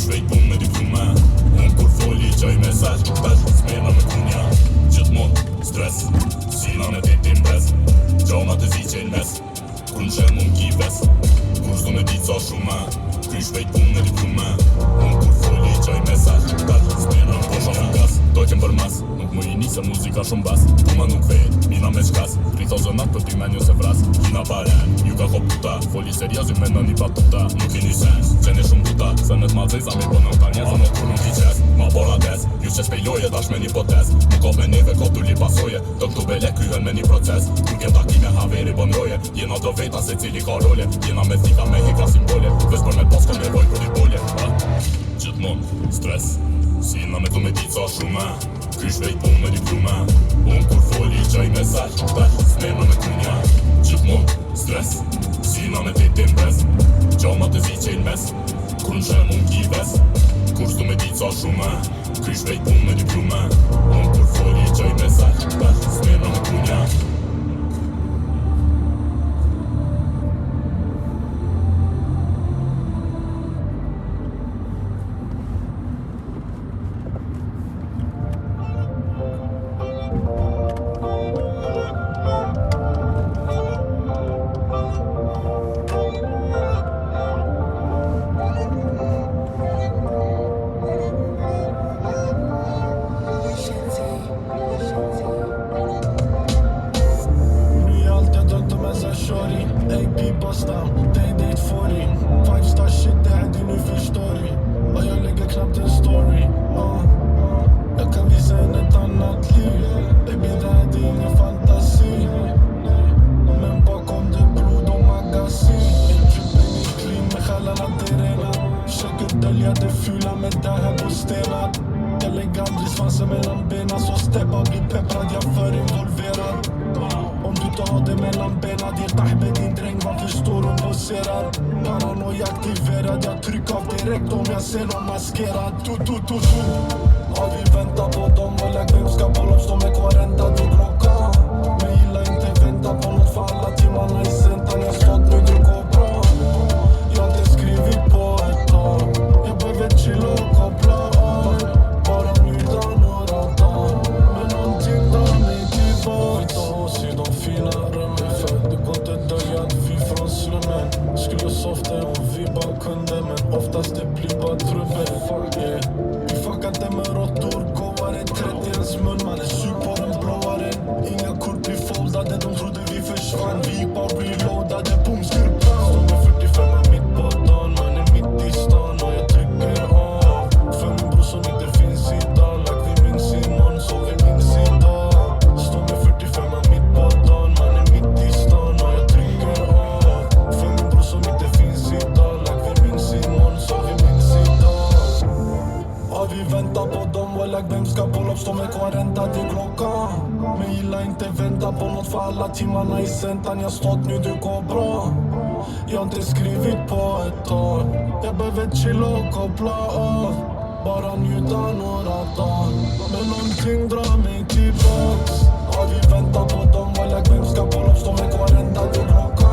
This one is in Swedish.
shpejt pun me diplume. Unë kur foli qaj mesaj, tash smena me kunja. Gjithmon, stres, sina me titim brez. Gjona të zi qenë mes, kur në shem unë ki ves. Kur zdo me dit sa shume, kry shpejt pun me diplume. Unë kur foli qaj mesaj, tash smena me posha me gas. Dojtjem për mas, nuk mu i nisë muzika shumë bas. Puma nuk vejt, mina me shkas. Rito zënat për ty menju se vras. Kina paren, ju ka ko puta. Foli serias ju me në një patuta. Nuk i një sens, qene shumë puta. Se në t'ma zeza mi po në ka njerë. Në kur nuk i qes, ma bora des. Ju që shpejloje dash me një potes. Nuk kop me neve kop t'u li pasoje. Dëm t'u bele kryhen me një proces. Kur kem takime haveri bon roje. Jena do veta se cili ka role. Jena me thika me hika simbole. Vesh për me pas ko nevoj për i bolje. Gjithmon, stres, sina me tu me dit sa shume. Kry shpejt pun me diplume. Unë kur foli qaj mesaj, tash smena me kunja. Gjithmon, stres, sina me titim brez. Gjama të zi qenë mes, kur në shem unë ki ves. Kur s'du me dit sa shume, kry shpejt pun me diplume. Unë kur foli qaj mesaj, tash smena me kunja. Det fula med det här på stenar. Elegant blir svansen mellan benen. Så steppa blir pepprad, jag för involverad. Om du inte har det mellan benen, det är tahbe din dräng. Varför står hon och poserar? Paranoia aktiverad, jag trycker av direkt om jag ser dem maskerad. Ja, vi väntar på dem och lägg vem ska bolla stå med kvarenda till klockan. Men gillar inte vänta på något för alla timmarna i centran. Jag stått nu, det går bra. Jag har inte skrivit på ett tag. Jag behöver chilla och koppla av. Bara njuta några dagar. Men någonting drar mig tillbaka. Hitta oss i de fina rummen. För det går inte dölja att vi från slummen. Skulle softa om vi bara kunde. Men oftast det blir bara trubbel. Fuck yeah. Vi fuckar inte med råttor. Gåare 30 ens mun. Man är sug på den blåaren. Inga kort blir foldade. De trodde vi försvann. Vi gick bara reloadade. Boom, skurpan. Står med 45 mitt på dagen. Man är mitt i stan och jag trycker av. För min bror som inte finns idag. Lagt vi minns imorgon så vi minns idag. Står med 45 mitt på dagen. Man är mitt i stan och jag trycker av. För min bror som inte finns idag. Lagt vi minns imorgon så vi minns idag. Ja, vi väntar på dem och lägg vem ska bolla upp. Stå med kvarenda till klockan. Men gillar inte vänta på något för alla timmarna i centran. Jag stått nu, det går bra. Jag har inte skrivit på ett tag. Jag behöver chilla och koppla av. Bara njuta några dagar. Men någonting drar mig tillbaks. Ja, vi väntar på dem och lägg vem ska bolla upp. Stå med kvarenda till klockan.